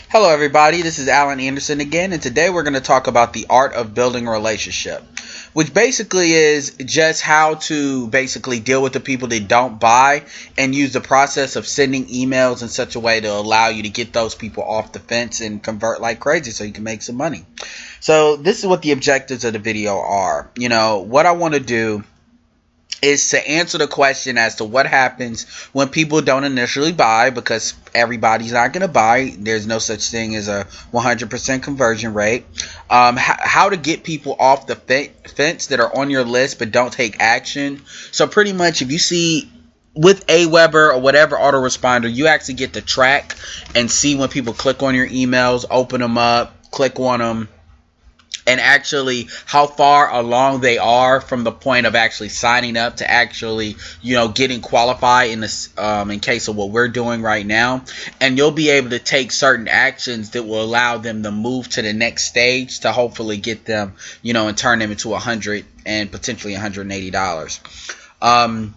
Hello, everybody. This is Alan Anderson again, and today we're going to talk about the art of building a relationship, which basically is just how to basically deal with the people that don't buy and use the process of sending emails in such a way to allow you to get those people off the fence and convert like crazy so you can make some money. So, this is what the objectives of the video are. What I want to do is to answer the question as to what happens when people don't initially buy, because everybody's not going to buy. There's no such thing as a 100% conversion rate. How to get people off the fence that are on your list but don't take action. So pretty much if you see with Aweber or whatever autoresponder, you actually get to track and see when people click on your emails, open them up, click on them, and actually how far along they are from the point of actually signing up to actually, getting qualified in this, in case of what we're doing right now. And you'll be able to take certain actions that will allow them to move to the next stage to hopefully get them, and turn them into $100 and potentially $180.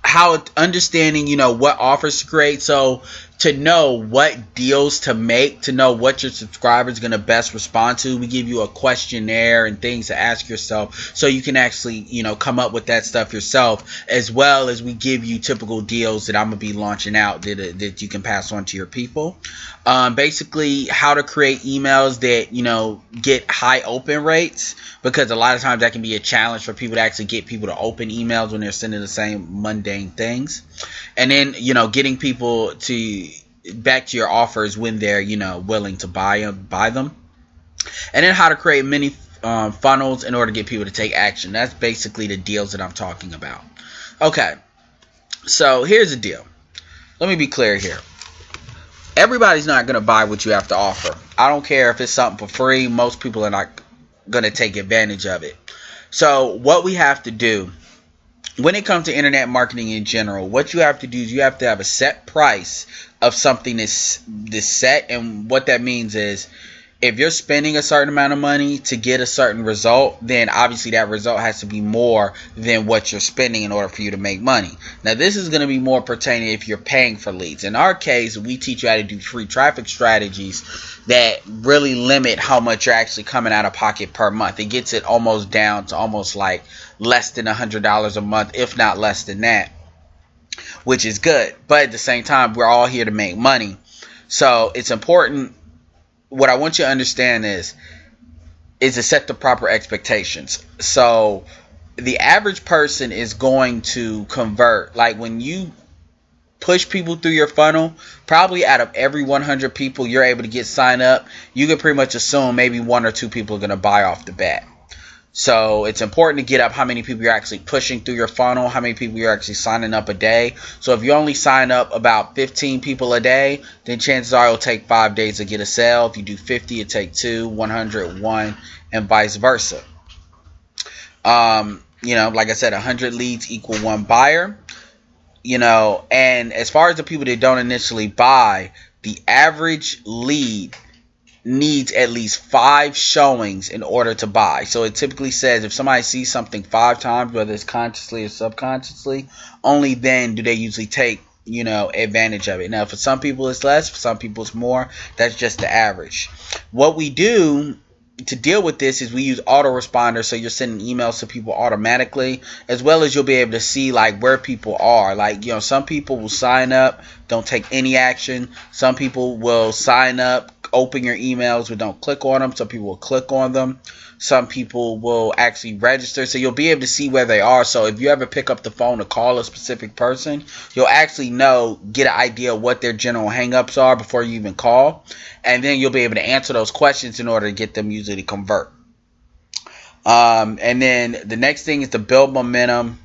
How understanding, what offers to create. So to know what deals to make, to know what your subscribers are going to best respond to, we give you a questionnaire and things to ask yourself so you can actually, come up with that stuff yourself, as well as we give you typical deals that I'm going to be launching out that you can pass on to your people. Basically how to create emails that, get high open rates, because a lot of times that can be a challenge for people to actually get people to open emails when they're sending the same mundane things. And then, getting people to back to your offers when they're, willing to buy them. And then how to create many funnels in order to get people to take action. That's basically the deals that I'm talking about. Okay, so here's the deal. Let me be clear here. Everybody's not going to buy what you have to offer. I don't care if it's something for free. Most people are not going to take advantage of it. So what we have to do when it comes to internet marketing in general, what you have to do is you have to have a set price of something that's set. And what that means is if you're spending a certain amount of money to get a certain result, then obviously that result has to be more than what you're spending in order for you to make money. Now, this is going to be more pertaining if you're paying for leads. In our case, we teach you how to do free traffic strategies that really limit how much you're actually coming out of pocket per month. It gets it almost down to almost like less than $100 a month, if not less than that, which is good. But at the same time, we're all here to make money. So it's important. What I want you to understand is to set the proper expectations. So the average person is going to convert. Like when you push people through your funnel, probably out of every 100 people you're able to get signed up, you can pretty much assume maybe 1 or 2 people are going to buy off the bat. So it's important to get up how many people you're actually pushing through your funnel, how many people you're actually signing up a day. So if you only sign up about 15 people a day, then chances are it'll take 5 days to get a sale. If you do 50, it'll take 2, 100, 1, and vice versa. Like I said, 100 leads equal 1 buyer. And as far as the people that don't initially buy, the average lead needs at least 5 showings in order to buy. So it typically says if somebody sees something 5 times, whether it's consciously or subconsciously, only then do they usually take, advantage of it. Now, for some people it's less, for some people it's more. That's just the average. What we do to deal with this is we use autoresponders, so you're sending emails to people automatically, as well as you'll be able to see like where people are. Like, some people will sign up, don't take any action. Some people will sign up, open your emails, but don't click on them. Some people will click on them. Some people will actually register, so you'll be able to see where they are. So if you ever pick up the phone to call a specific person, you'll actually get an idea of what their general hangups are before you even call, and then you'll be able to answer those questions in order to get them usually to convert. And then the next thing is to build momentum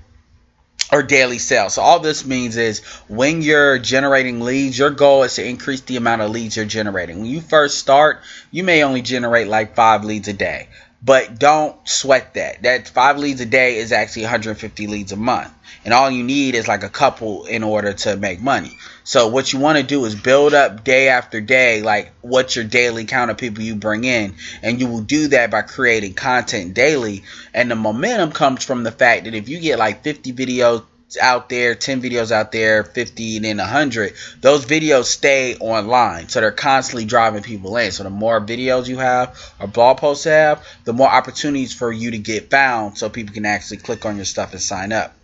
or daily sales. So all this means is when you're generating leads, your goal is to increase the amount of leads you're generating. When you first start, you may only generate like 5 leads a day. But don't sweat that. That 5 leads a day is actually 150 leads a month. And all you need is like a couple in order to make money. So what you want to do is build up day after day, like what's your daily count of people you bring in. And you will do that by creating content daily. And the momentum comes from the fact that if you get like 50 videos out there, 10 videos out there, 50, and then 100, those videos stay online. So they're constantly driving people in. So the more videos you have or blog posts have, the more opportunities for you to get found so people can actually click on your stuff and sign up.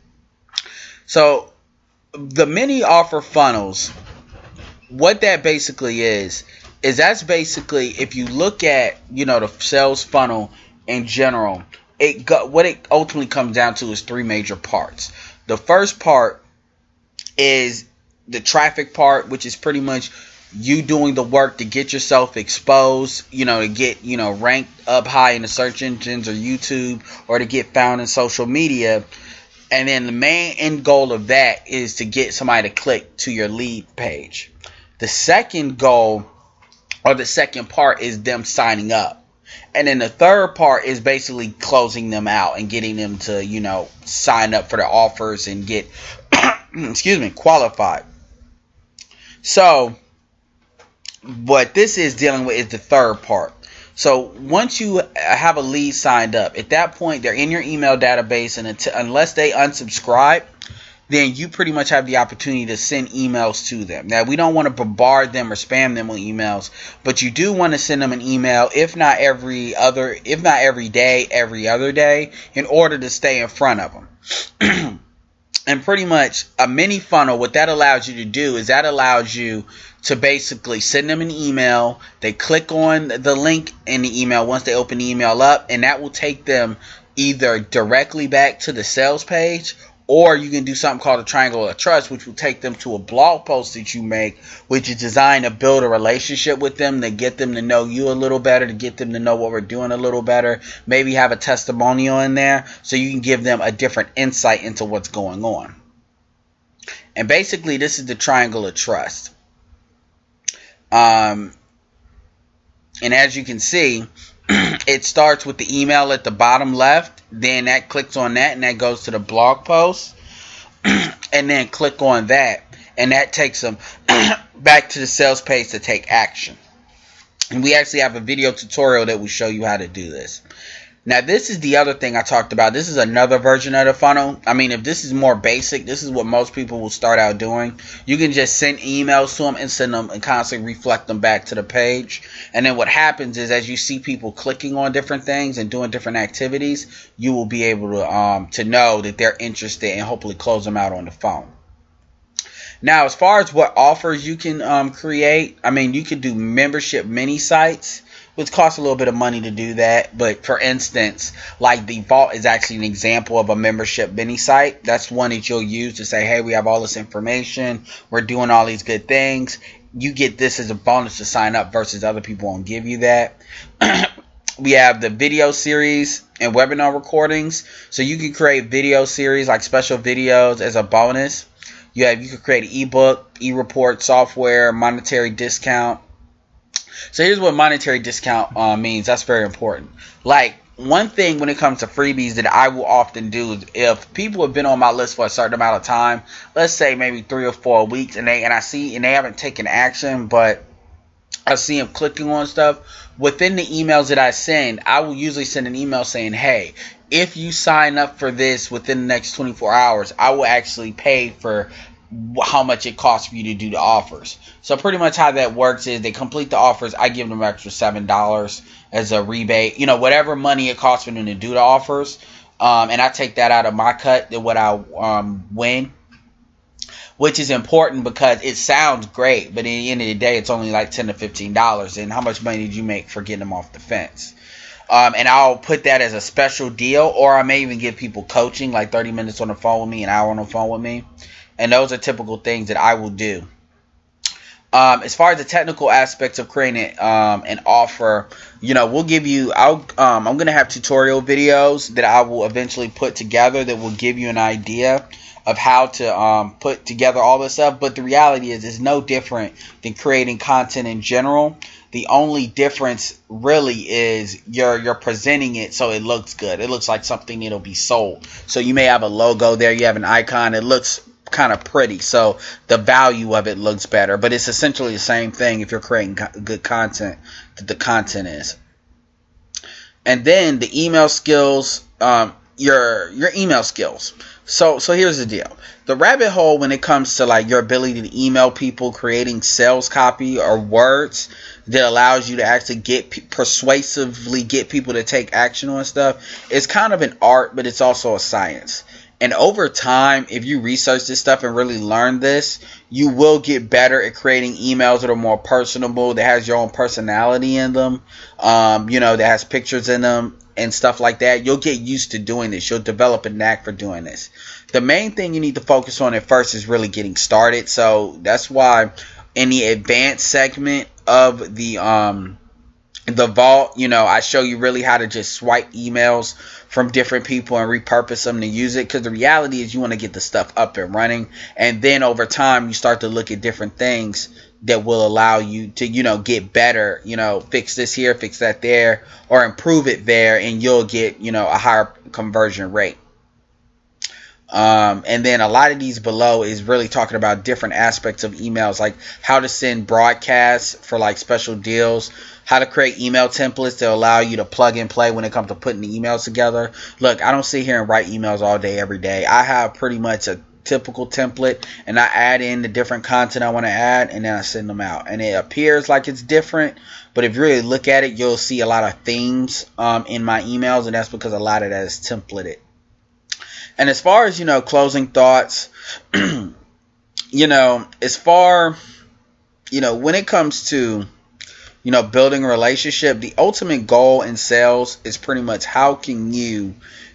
So the mini offer funnels, what that basically is that's basically, if you look at, the sales funnel in general, what it ultimately comes down to is three major parts. The first part is the traffic part, which is pretty much you doing the work to get yourself exposed, to get, ranked up high in the search engines or YouTube, or to get found in social media. And then the main end goal of that is to get somebody to click to your lead page. The second goal, or the second part, is them signing up. And then the third part is basically closing them out and getting them to, sign up for the offers and get, qualified. So what this is dealing with is the third part. So once you have a lead signed up, at that point they're in your email database, and unless they unsubscribe, then you pretty much have the opportunity to send emails to them. Now, we don't want to bombard them or spam them with emails, but you do want to send them an email, if not every day, every other day, in order to stay in front of them. And pretty much a mini funnel, what that allows you to do is that allows you to basically send them an email. They click on the link in the email once they open the email up, and that will take them either directly back to the sales page, or you can do something called a triangle of trust, which will take them to a blog post that you make, which is designed to build a relationship with them, to get them to know you a little better, to get them to know what we're doing a little better. Maybe have a testimonial in there so you can give them a different insight into what's going on. And basically, this is the triangle of trust. And as you can see, it starts with the email at the bottom left. Then that clicks on that, and that goes to the blog post. And then click on that, and that takes them back to the sales page to take action. And we actually have a video tutorial that will show you how to do this. Now, this is the other thing I talked about. This is another version of the funnel. I mean, if this is more basic, this is what most people will start out doing. You can just send emails to them and send them and constantly reflect them back to the page. And then what happens is, as you see people clicking on different things and doing different activities, you will be able to know that they're interested and hopefully close them out on the phone. Now, as far as what offers you can create, I mean, you could do membership mini sites, which costs a little bit of money to do that. But for instance, like the Vault is actually an example of a membership mini site. That's one that you'll use to say, hey, we have all this information, we're doing all these good things. You get this as a bonus to sign up versus other people won't give you that. We have the video series and webinar recordings. So you can create video series, like special videos, as a bonus. You can create an ebook, e-report, software, monetary discount. So here's what monetary discount means. That's very important. Like, one thing when it comes to freebies that I will often do is, if people have been on my list for a certain amount of time, let's say maybe 3 or 4 weeks, and they haven't taken action, but I see them clicking on stuff, within the emails that I send, I will usually send an email saying, hey, if you sign up for this within the next 24 hours, I will actually pay for how much it costs for you to do the offers. So pretty much how that works is, they complete the offers, I give them extra $7 as a rebate, whatever money it costs for them to do the offers, and I take that out of my cut, what I win, which is important because it sounds great, but at the end of the day, it's only like $10 to $15, and how much money did you make for getting them off the fence? And I'll put that as a special deal, or I may even give people coaching, like 30 minutes on the phone with me, an hour on the phone with me. And those are typical things that I will do. As far as the technical aspects of creating an offer, we'll give you, I'm going to have tutorial videos that I will eventually put together that will give you an idea of how to put together all this stuff. But the reality is, it's no different than creating content in general. The only difference really is you're presenting it so it looks good. It looks like something that'll be sold. So you may have a logo there, you have an icon, it looks kind of pretty, so the value of it looks better, but it's essentially the same thing if you're creating good content that the content is. And then the email skills, your email skills. So here's the deal. The rabbit hole when it comes to like your ability to email people, creating sales copy or words that allows you to actually get persuasively get people to take action on stuff, it's kind of an art, but it's also a science. And over time, if you research this stuff and really learn this, you will get better at creating emails that are more personable, that has your own personality in them, that has pictures in them and stuff like that. You'll get used to doing this. You'll develop a knack for doing this. The main thing you need to focus on at first is really getting started. So that's why in the advanced segment of the vault, I show you really how to just swipe emails from different people and repurpose them to use it, because the reality is you want to get the stuff up and running, and then over time you start to look at different things that will allow you to get better, fix this here, fix that there, or improve it there, and you'll get a higher conversion rate. And then a lot of these below is really talking about different aspects of emails, like how to send broadcasts for like special deals, how to create email templates that allow you to plug and play when it comes to putting the emails together. Look, I don't sit here and write emails all day, every day. I have pretty much a typical template, and I add in the different content I want to add, and then I send them out. And it appears like it's different, but if you really look at it, you'll see a lot of themes in my emails, and that's because a lot of that is templated. And as far as, closing thoughts, as far, when it comes to, building a relationship, the ultimate goal in sales is pretty much how can you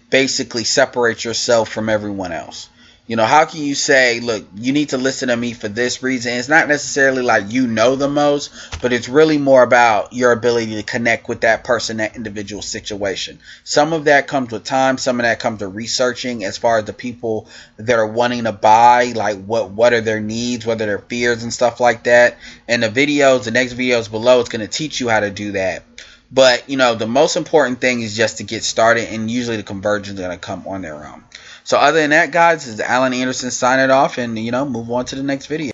basically separate yourself from everyone else. How can you say, look, you need to listen to me for this reason? It's not necessarily like the most, but it's really more about your ability to connect with that person, that individual situation. Some of that comes with time. Some of that comes to researching as far as the people that are wanting to buy, like what are their needs, what are their fears and stuff like that. And the next videos below, it's going to teach you how to do that. But, the most important thing is just to get started, and usually the conversion is going to come on their own. So other than that, guys, this is Alan Anderson signing off, and, move on to the next video.